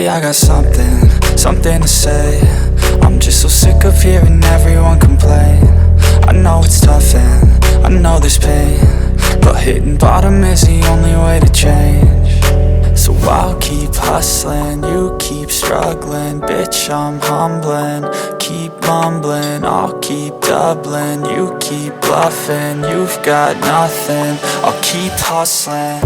Lately I got something to say. I'm just so sick of hearing everyone complain. I know it's tough and I know there's pain, but hitting bottom is the only way to change. So I'll keep hustling, you keep struggling. Bitch, I'm humbling, keep mumbling. I'll keep doubling, you keep bluffing. You've got nothing, I'll keep hustling.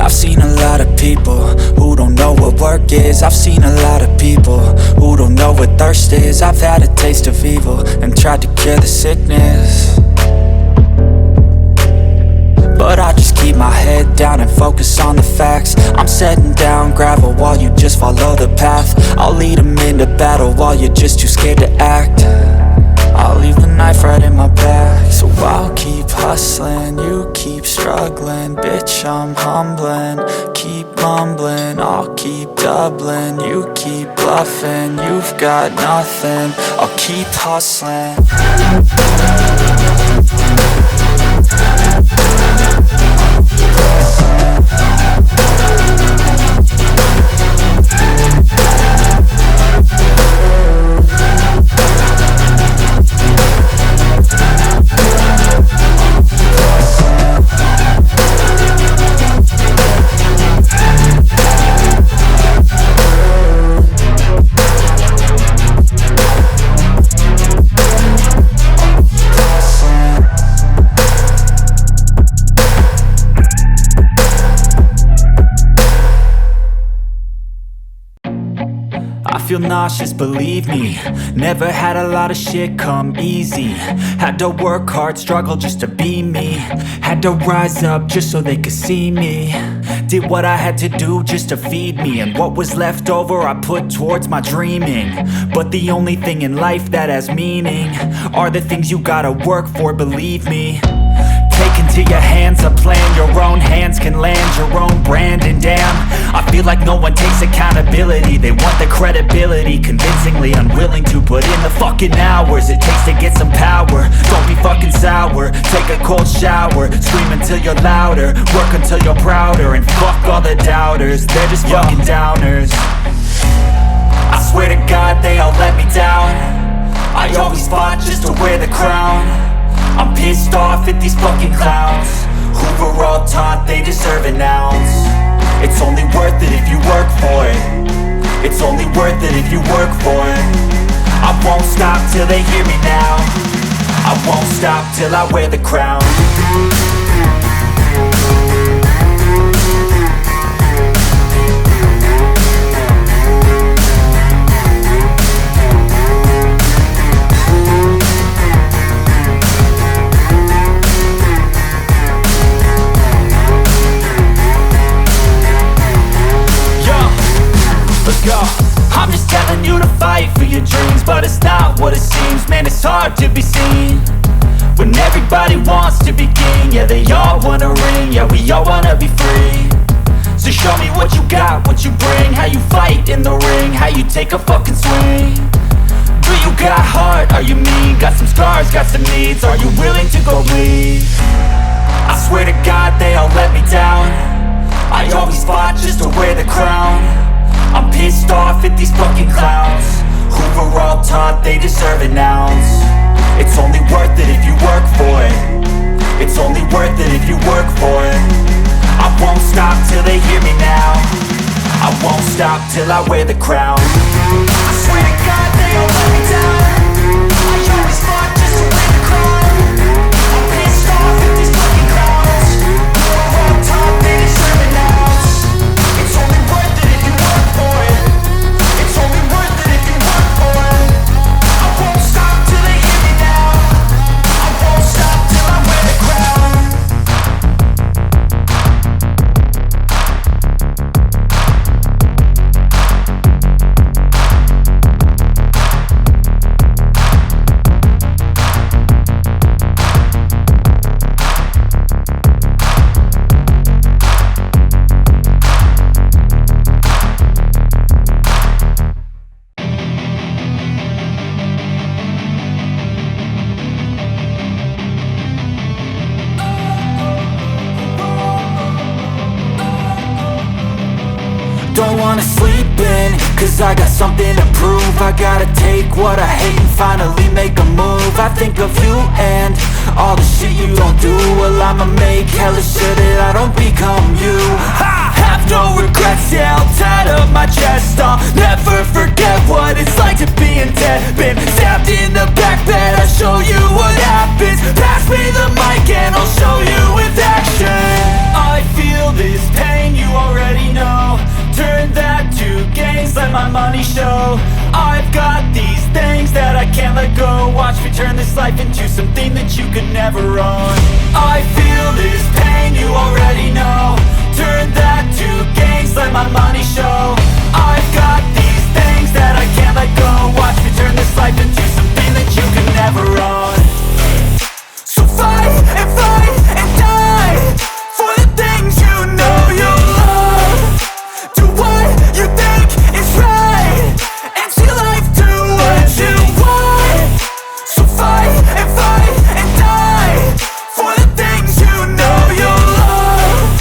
I've seen a lot of people who don't know what work is. I've seen a lot of people who don't know what thirst is. I've had a taste of evil and tried to cure the sickness, but I just keep my head down and focus on the facts. I'm setting down gravel while you just follow the path. I'll lead them into battle while you're just too scared to act. I'll leave the knife right in my back. So I'll keep hustling, you keep struggling. Bitch, I'm humbling, keep mumbling. I'll keep doubling, you keep bluffing. You've got nothing, I'll keep hustling. I feel nauseous, believe me. Never had a lot of shit come easy. Had to work hard, struggle just to be me. Had to rise up just so they could see me. Did what I had to do just to feed me, and what was left over I put towards my dreaming. But the only thing in life that has meaning are the things you gotta work for, believe me. Take into your hands a plan, your own hands can land your own brand. And damn, I feel like no one takes accountability. They want the credibility, convincingly unwilling to put in the fucking hours it takes to get some power. Don't be fucking sour, take a cold shower. Scream until you're louder, work until you're prouder. And fuck all the doubters, they're just fucking downers. I swear to God they all let me down. I always fought just to wear the crown. I'm pissed off at these fucking clowns who were all taught they deserve an ounce. It's only worth it if you work for it. It's only worth it if you work for it. I won't stop till they hear me now. I won't stop till I wear the crown. I'm just telling you to fight for your dreams, but it's not what it seems. Man, it's hard to be seen when everybody wants to be king. Yeah, they all wanna ring, yeah, we all wanna be free. So show me what you got, what you bring, how you fight in the ring, how you take a fucking swing. Do you got heart, are you mean? Got some scars, got some needs, are you willing to go bleed? I swear to God they all let me down. I always fought just to wear the crown. I'm pissed off at these fucking clowns who were all taught they deserve an ounce. It's only worth it if you work for it. It's only worth it if you work for it. I won't stop till they hear me now. I won't stop till I wear the crown. I swear to God they all let me down. I always fought just to wear the crown. I'm pissed off at these fucking clowns who were all taught they deserve an ounce. It's only worth it if you work for it. It's only worth it if you work for it. I won't stop till they hear me now. I won't stop till I wear the crown. don't wanna sleep in, cause I got something to prove. I gotta take what I hate and finally make a move. I think of you and all the shit you don't do. Well, I'ma make hella sure that I don't become you. I have no regrets, yeah, I'll tie up my chest. I'll never forget what it's like to be in debt. Been stabbed in the back bed, I'll show you what happens. Pass me the mic and I'll show you with action. I feel this pain, you already know. Turn that to gains, let my money show. I've got these things that I can't let go. Watch me turn this life into something that you could never own. I feel this pain, you already know. Turn that to gains, let my money show. I've got these things that I can't let go. Watch me turn this life into something that you could never own. So fight and die for the things you know you love. Do what you think is right and see life do what you want. So fight and die for the things you know you love.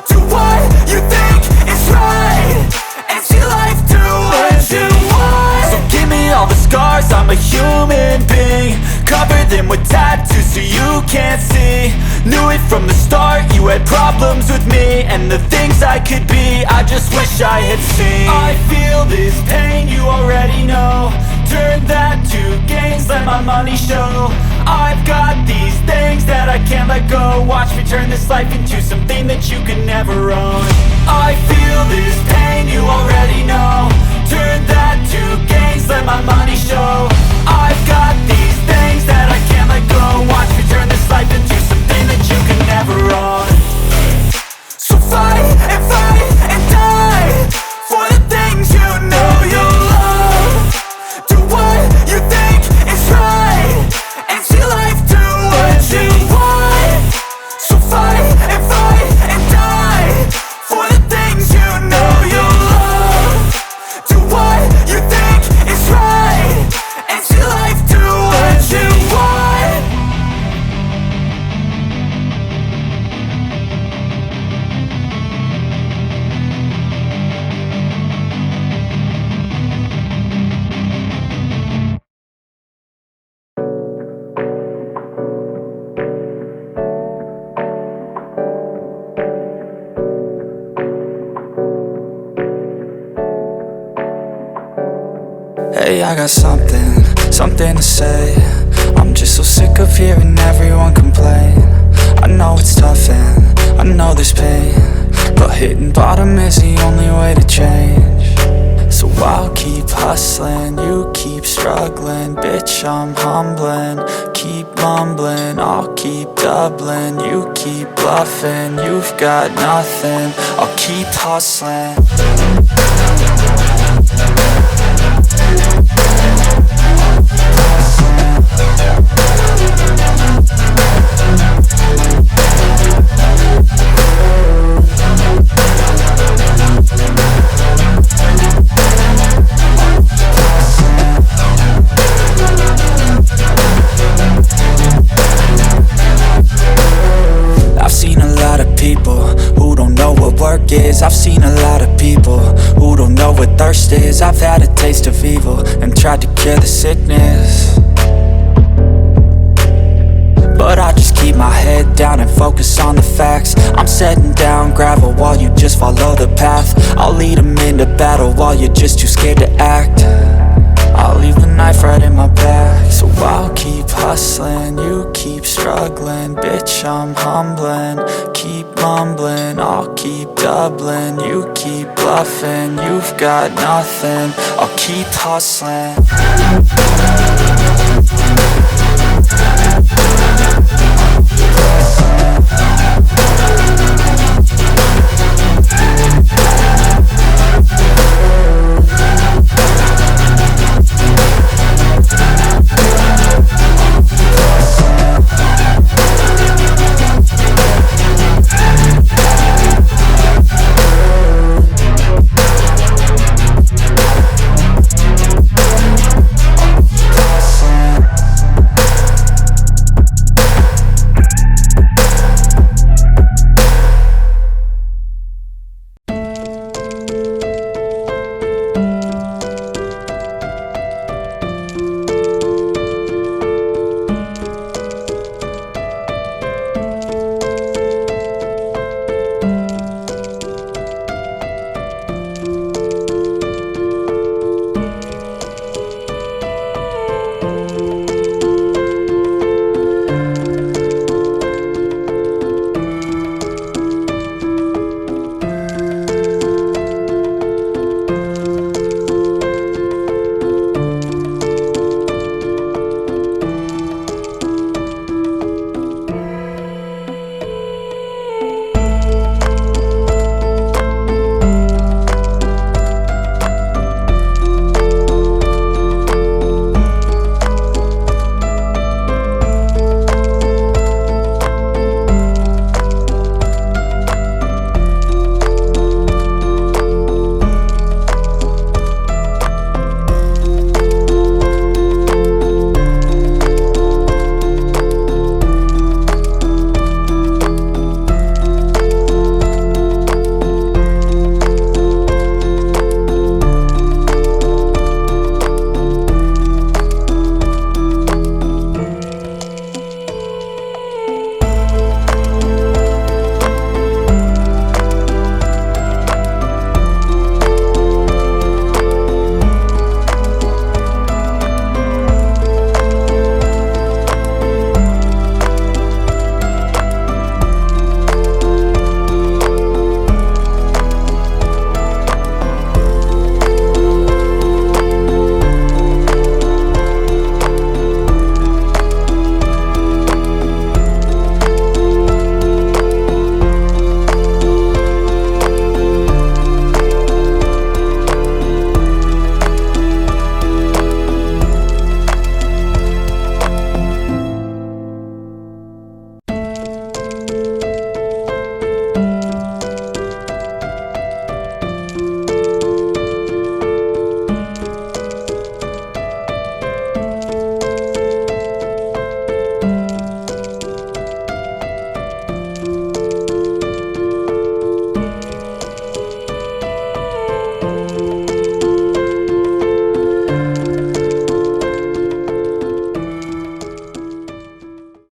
Do what you think is right and see life do what you want. So give me all the scars, I'm a human being. Cover them with tattoos so you can't see. Knew it from the start, you had problems with me and the things I could be, I just wish I had seen. I feel this pain, you already know. Turn that to gains, let my money show. I've got these things that I can't let go. Watch me turn this life into something that you could never own. I feel this pain, you already know. Turn that to gains, let my money show. I've got these things that I can't let go. Watch me turn this life into something that you can never own. So fight and die for the things you know you love. Do what you think is right and see life do what you want. So fight and die for the things you know you love. Do what you think is right and see life do what you want. Hey, I got something to say. I'm just so sick of hearing everyone complain. I know it's tough and I know there's pain, but hitting bottom is the only way to change. So I'll keep hustling, you keep struggling. Bitch, I'm humbling, keep mumbling. I'll keep doubling, you keep bluffing. You've got nothing, I'll keep hustling. I've seen a lot of people who don't know what work is. I've seen a lot of people who don't know what thirst is. I've had a taste of evil and tried to cure the sickness, but I just keep my head down and focus on the facts. I'm setting down gravel while you just follow the path. I'll lead them into battle while you're just too scared to act. I'll leave the knife right in my back. So I'll keep hustling, you keep struggling. Bitch, I'm humbling, keep mumbling. I'll keep doubling, you keep bluffing. You've got nothing, I'll keep hustling.